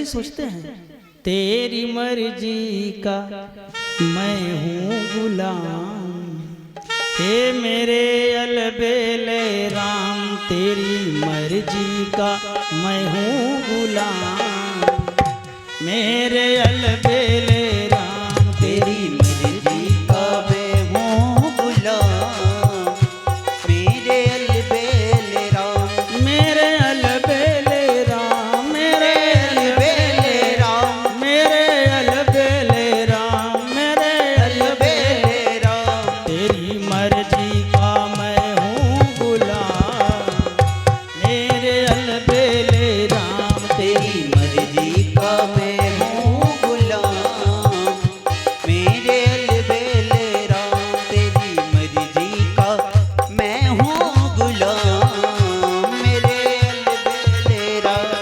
सोचते हैं, तेरी मर्जी का मैं हूँ गुलाम। हे मेरे अलबेले राम, तेरी मर्जी का मैं हूँ गुलाम। मेरे अलबेले राम, तेरी मर्जी का मैं हूँ गुलाम। मेरे अलबेले राम, मेरे अलबेले राम, मेरे अलबेले राम, मेरे अलबेले राम, मेरे अलबेले राम। तेरी मर्जी का मैं हूँ गुलाम। मेरे अलबेले राम, तेरी मर्जी का मैं हूँ गुलाम। मेरे अलबेले राम, तेरी मर्जी का मैं हूँ गुलाम। मेरे अलबेले राम।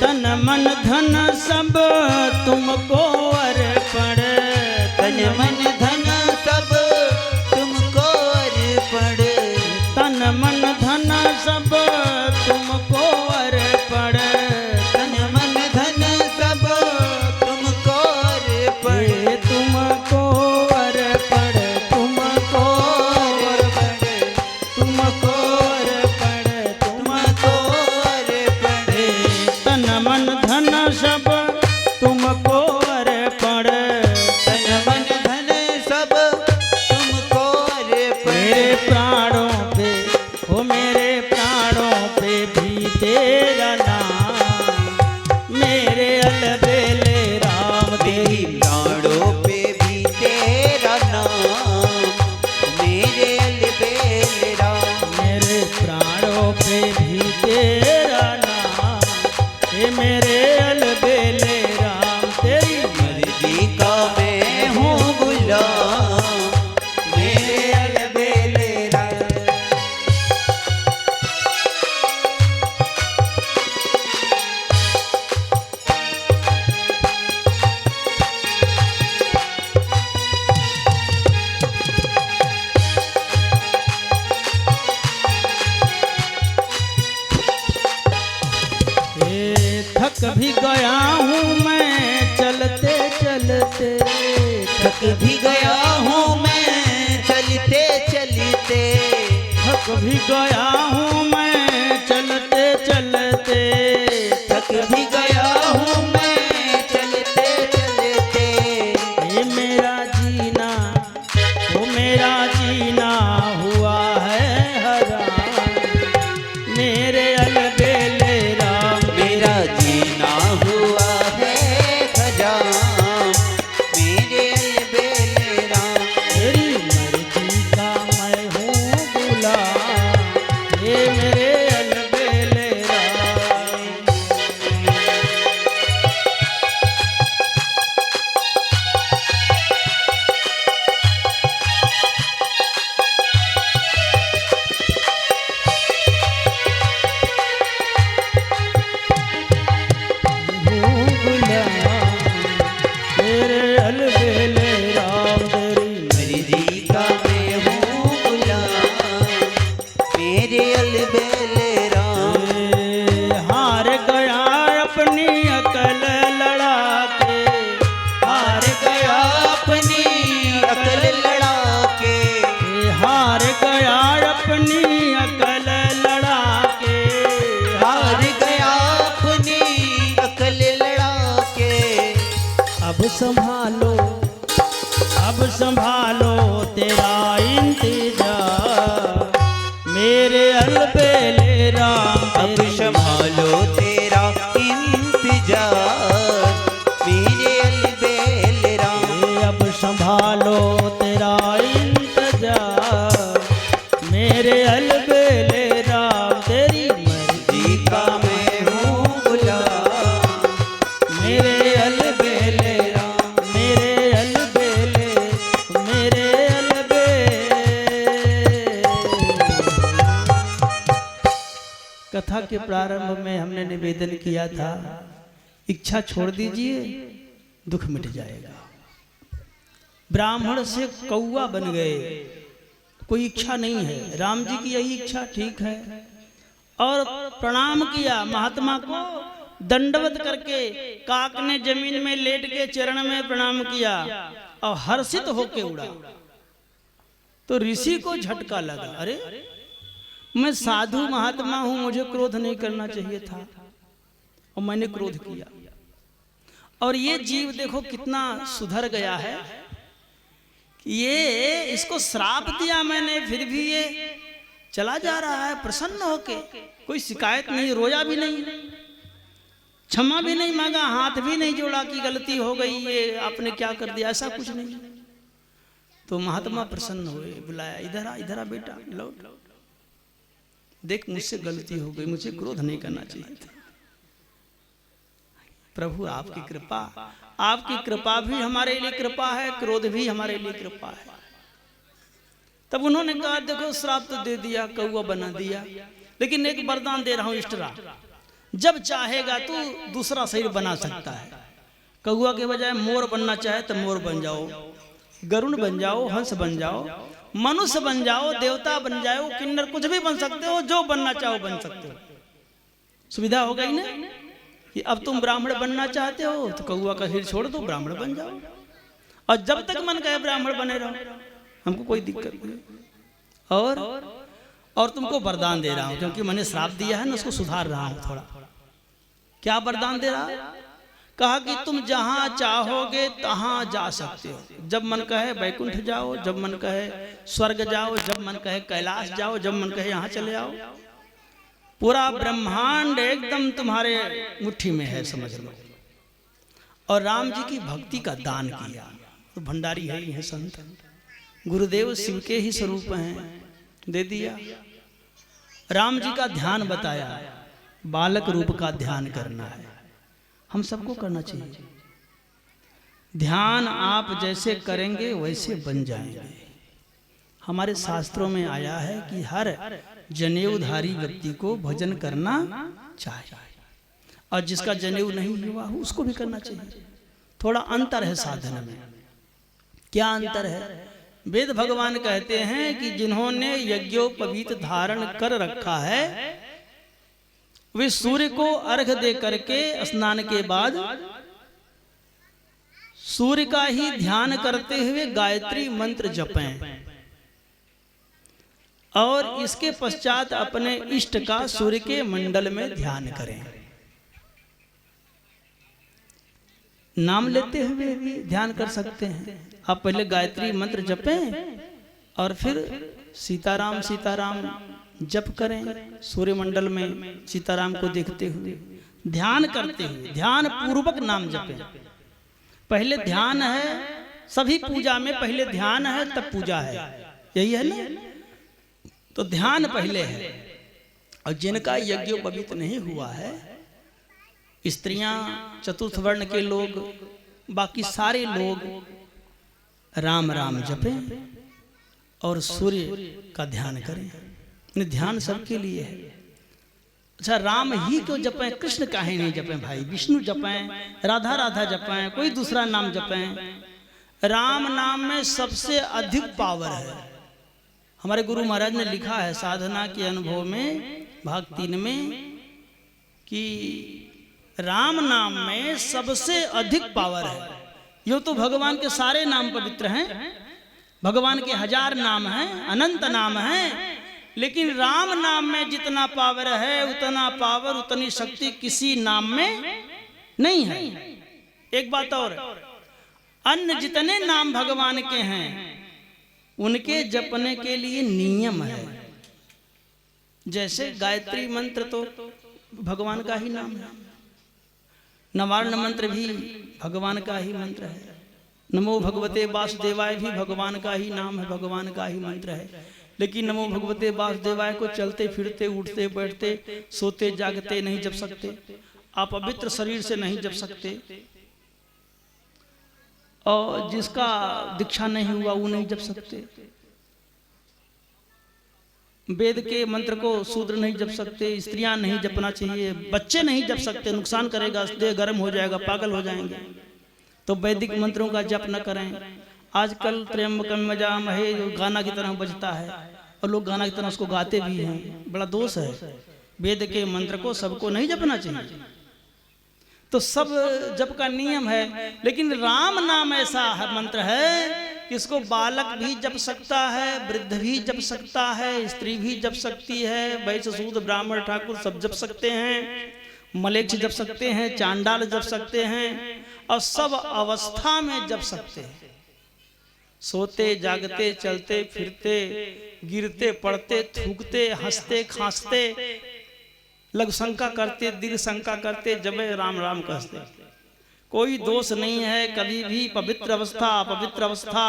तन मन धन सब तुमको अर्पण। तन मन धन सब तुमको अर्पण। तन मन धन सब तुमको अर्पण। तन मन धन सब तुमको अर्पण। ये तुमको अर्पण, तुमको अर्पण, तुमको अर्पण, तुमको अर्पण। तन मन धन सब तुमको अर्पण। तन मन धन सब तुमको अर्पण। मेरे प्राणों पे, हो मेरे प्राणों पे भी तेरा नाम। मेरे अलबेले राम, तेरी प्राणों पे भी तेरा नाम। मेरे अलबेले राम, मेरे प्राणों पे भी तेरा नाम। हे मेरे अलबेले राम, तेरी मर्जी का मैं हूँ गुलाम। मेरे अलबेले राम। थक भी गया हूँ मैं चलते चलते। थक भी गया हूँ मैं चलते चलते। थक भी गया हूँ मैं चलते चलते। थक भी गया हूँ मैं चलते चलते। ये मेरा जीना, वो मेरा जीना हुआ है हराम। मेरे अलबेले राम, मेरा जीना हुआ है खजाम। मेरे अलबेले राम, तेरी मर्जी का मैं हूँ गुलाम। ये मेरे अलबेले राम। हूँ गुलाम, तेरे अलबेले राम, तेरी मर्जी का मैं हूँ गुलाम। मेरे अलबेले राम, हार गया अपनी अकल लड़ा के। हार गया अपनी अकल लड़ा के। हार गया अपनी अकल लड़ा के। हार गया अपनी अकल लड़ा के। अब संभालो, अब संभालो तेरा इंतजार। मेरे अलबेले राम, अब संभालो तेरा इंतजार। मेरे अलबेले राम, अब संभालो तेरा इंतजार। मेरे अलबेले राम, तेरी मर्जी जी का मैं हूँ गुलाम। मेरे अलबेले राम, मेरे अलबेले, प्रारंभ में हमने निवेदन किया था, इच्छा छोड़ दीजिए, दुख मिट जाएगा। ब्राह्मण से कौआ बन गए, कोई इच्छा नहीं है। राम जी की यही इच्छा, ठीक है। और प्रणाम किया महात्मा को, दंडवत करके काक ने जमीन में लेट के चरण में प्रणाम किया और हर्षित होके उड़ा। तो ऋषि को झटका लगा, अरे मैं साधु महात्मा हूं, मुझे क्रोध नहीं करना चाहिए था और मैंने क्रोध किया। और ये जीव देखो कितना सुधर गया है, ये इसको श्राप दिया मैंने, फिर भी ये चला जा रहा है प्रसन्न होके, कोई शिकायत नहीं, रोया भी नहीं, क्षमा भी नहीं मांगा, हाथ भी नहीं जोड़ा कि गलती हो गई, ये आपने क्या कर दिया, ऐसा कुछ नहीं। तो महात्मा प्रसन्न हुए, बुलाया, इधर आ बेटा, लौट, देख मुझसे गलती हो गई, मुझे क्रोध नहीं करना चाहिए था। प्रभु आपकी कृपा भी हमारे लिए कृपा है, क्रोध भी हमारे लिए कृपा है। तब उन्होंने कहा देखो श्राप तो दे दिया, कौआ बना दिया, लेकिन एक वरदान दे रहा हूं इष्टरा, जब चाहेगा तो दूसरा शरीर बना सकता है। कौआ के बजाय मोर बनना चाहे तो मोर बन जाओ, गरुड़ बन जाओ, हंस बन जाओ, मनुष्य बन जाओ, देवता बन जाओ, किन्नर, कुछ भी बन सकते हो, जो बनना चाहो बन सकते हो। सुविधा हो गई ना कि अब तुम ब्राह्मण बनना चाहते हो तो कौआ का शरीर छोड़ दो, ब्राह्मण बन जाओ, और जब तक मन कहे ब्राह्मण बने रहो, हमको कोई दिक्कत नहीं। और तुमको वरदान दे रहा हूं, क्योंकि मैंने श्राप दिया है ना, उसको सुधार रहा हूं थोड़ा। क्या वरदान दे रहा? कहा कि तुम जहां चाहोगे तहां जा सकते हो, जब मन कहे वैकुंठ जाओ, जब मन कहे स्वर्ग जाओ, जब मन कहे कैलाश जाओ, जब मन कहे यहां चले आओ। पूरा ब्रह्मांड एकदम तुम्हारे मुट्ठी में है, समझ लो। और राम जी की भक्ति का दान किया, तो भंडारी है ही है संत, गुरुदेव शिव के ही स्वरूप हैं, दे दिया। राम जी का ध्यान बताया, बालक रूप का ध्यान करना है, हम सबको करना चाहिए। ध्यान आप जैसे करेंगे वैसे बन जाएंगे। हमारे शास्त्रों में आया है कि हर जनेऊधारी व्यक्ति को भजन करना चाहिए, और जिसका जनेऊ नहीं हुआ हो उसको भी करना चाहिए। थोड़ा अंतर है साधन में। क्या अंतर है? वेद भगवान कहते हैं कि जिन्होंने यज्ञोपवीत धारण कर रखा है वे सूर्य को अर्घ दे करके स्नान के बाद सूर्य का ही ध्यान करते हुए गायत्री मंत्र जपें, और इसके पश्चात अपने इष्ट का सूर्य के मंडल में ध्यान करें। नाम लेते हुए भी ध्यान कर सकते हैं। आप पहले गायत्री मंत्र जपें और फिर सीताराम सीताराम जप करें, सूर्य मंडल में सीताराम को देखते हुए ध्यान करते हुए, ध्यान पूर्वक नाम जपें। पहले ध्यान है, सभी पूजा में पहले ध्यान है तब पूजा है, यही है ना। तो ध्यान पहले है। और जिनका यज्ञोपवीत नहीं हुआ है, स्त्रियां, चतुर्थ वर्ण के लोग, बाकी सारे लोग राम राम जपें और सूर्य का ध्यान करें। ध्यान सबके लिए है। अच्छा, राम ही क्यों जपें, कृष्ण काहे नहीं जपें भाई? विष्णु जपें, राधा राधा जपें, कोई दूसरा नाम जपें। राम नाम में सबसे अधिक पावर है। हमारे गुरु महाराज ने लिखा है साधना के अनुभव में भाग 3 में कि राम नाम में सबसे अधिक पावर है। यो तो भगवान के सारे नाम पवित्र हैं, भगवान के 1000 नाम हैं, अनंत नाम हैं, लेकिन राम नाम में जितना पावर है, उतना पावर, उतनी शक्ति किसी नाम में नहीं है। एक बात और, अन्य जितने नाम भगवान के हैं उनके जपने के लिए नियम है। जैसे गायत्री मंत्र तो भगवान का ही नाम है, नवार्ण मंत्र भी भगवान का ही मंत्र है, नमो भगवते वासुदेवाय भी भगवान का ही नाम है, भगवान का ही मंत्र है। लेकिन नमो भगवते वासुदेवाय को चलते फिरते, उठते बैठते, सोते जागते नहीं जप सकते, आप पवित्र शरीर से नहीं जप सकते, और जिसका दीक्षा नहीं हुआ वो नहीं जप सकते। वेद के मंत्र को शूद्र नहीं जप सकते, स्त्रियां नहीं जपना चाहिए, बच्चे नहीं जप सकते, नुकसान करेगा, देह गर्म हो जाएगा, पागल हो जाएंगे। तो वैदिक मंत्रों का जप न करें। आजकल त्र्यंबकम यजामहे गाना की तरह बजता है और लोग गाना की तरह उसको गाते भी हैं, बड़ा दोष है। वेद के मंत्र को सबको नहीं जपना चाहिए। तो सब जप का नियम है, लेकिन राम नाम ऐसा मंत्र है कि इसको बालक भी जप सकता है, वृद्ध भी जप सकता है, स्त्री भी जप सकती है, वैश्य शूद्र ब्राह्मण ठाकुर सब जप सकते हैं, मलेच्छ जप सकते हैं, चांडाल जप सकते हैं, और सब अवस्था में जप सकते हैं। सोते जागते चलते फिरते गिरते पड़ते थूकते हंसते खांसते लघु शंका करते दीर्घ शंका करते जब राम राम कहते, कोई दोष नहीं है। कभी भी पवित्र अवस्था अपवित्र अवस्था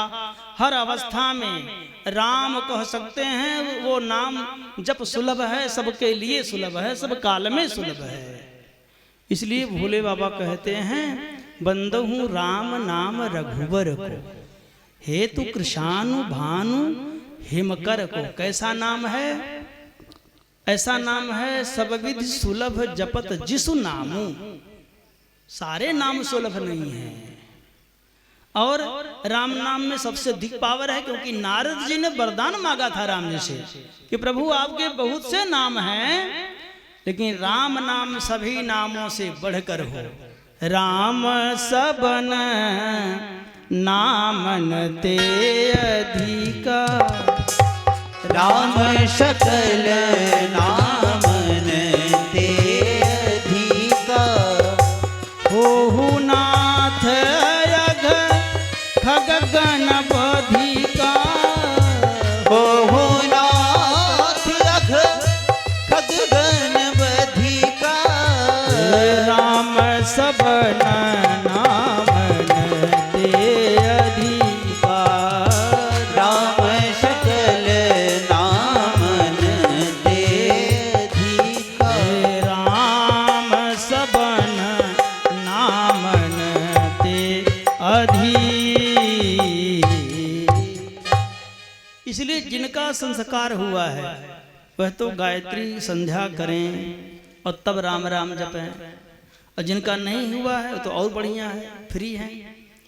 हर अवस्था में राम कह सकते हैं। वो नाम जप सुलभ है, सबके लिए सुलभ है, सब काल में सुलभ है। इसलिए भोले बाबा कहते हैं बंदहूँ राम नाम रघुवर को, हेतु कृशानु भानु हिमकर को। कैसा नाम है? ऐसा नाम है सब विधि सुलभ जपत जिसु नामू। सारे नाम सुलभ नहीं है, और राम नाम में सबसे अधिक पावर है, क्योंकि नारद जी ने वरदान मांगा था राम जी से कि प्रभु आपके बहुत से नाम हैं, लेकिन राम नाम सभी नामों से बढ़कर हो। राम सबन नामन ते अधिका, राम सकल नामन ते अधिका। होहु नाथ अघ खग गणपधिका, होहु नाथ अघ खग गणपधिका। राम सबन नामन ते अधिका, राम सकल नामन ते अधिका। राम सबन नामन ते अधि। इसलिए जिनका संस्कार हुआ है वह तो गायत्री संध्या करें और तब राम राम जपें, और जिनका नहीं हुआ है तो और बढ़िया है, फ्री है,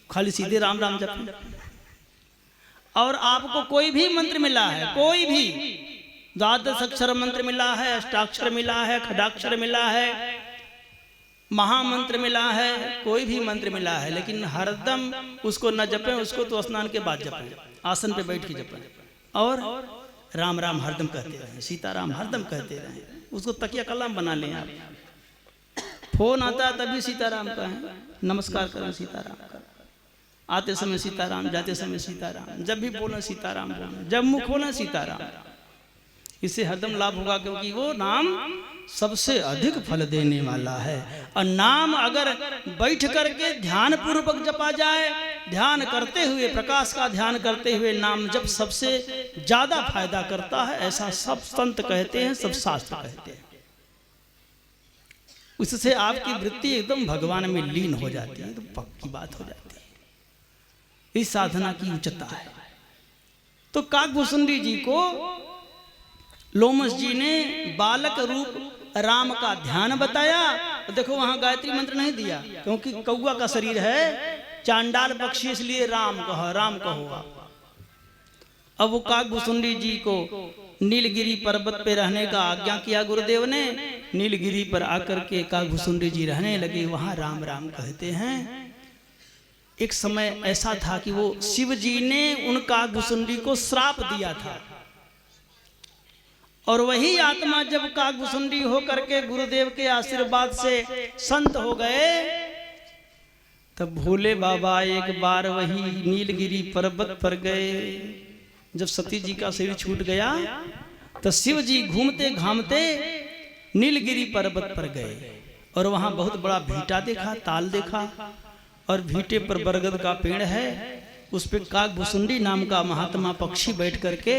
खाली सीधे राम राम जपें। और आपको कोई भी मंत्र मिला है, कोई भी द्वादश अक्षर मंत्र मिला है, अष्टाक्षर मिला है, खडाक्षर मिला है, महामंत्र मिला है, कोई भी मंत्र मिला है, लेकिन हरदम उसको न जपें, उसको तो स्नान के बाद जपें, आसन पे बैठ के जपें, और राम राम हरदम कहते रहें, सीताराम हरदम कहते रहें। उसको तकिया कलाम बना लें आप। फोन आता है तभी सीताराम कहें, नमस्कार करें सीताराम का, आते समय सीताराम, जाते समय सीताराम, जब भी बोलें सीताराम बोलें, जब मुख खोलें सीताराम। इससे हरदम लाभ होगा, क्योंकि वो नाम सबसे अधिक फल देने वाला है। और नाम अगर बैठ करके ध्यान पूर्वक जपा जाए, ध्यान करते हुए, प्रकाश का ध्यान करते हुए नाम जप सबसे ज्यादा फायदा करता है, ऐसा सब संत कहते हैं, सब शास्त्र कहते हैं। उससे आपकी वृत्ति एकदम भगवान में लीन हो जाती है, तो पक्की बात हो जाती है। इस साधना की उच्चता है। तो काकभूषुंडी जी को लोमस जी ने बालक रूप राम का ध्यान बताया। तो देखो वहां गायत्री मंत्र नहीं दिया, क्योंकि कौआ का शरीर है, चांडाल पक्षी, इसलिए राम कहो, राम कहो आप। अब वो काकभूषुंडी जी को नीलगिरी पर्वत पे रहने का आज्ञा किया गुरुदेव ने। नीलगिरी पर आकर के काकभूषुंडी जी रहने लगे, वहां राम राम कहते हैं। एक समय ऐसा था कि वो शिव जी ने उन काकभूषुंडी को श्राप दिया था, और वही आत्मा जब काकभूषुंडी होकर के गुरुदेव के आशीर्वाद से संत हो गए, तब भोले बाबा एक बार वही नीलगिरी पर्वत पर गए। जब सती जी का शरीर छूट गया तो शिव जी घूमते घामते नीलगिरी पर्वत पर गए, और वहां बहुत बड़ा भीटा देखा, ताल देखा, और भीटे पर बरगद का पेड़ है, उस पर काकभूषुंडी नाम का महात्मा पक्षी बैठ करके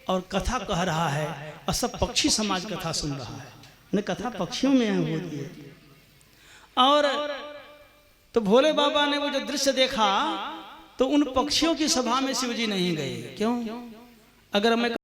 और कथा कह रहा है, और सब पक्षी समाज कथा सुन रहा है। ने कथा पक्षियों में होती है। और तो भोले बाबा ने वो जो दृश्य देखा, तो उन पक्षियों की सभा में शिवजी नहीं गए। क्यों? अगर मैं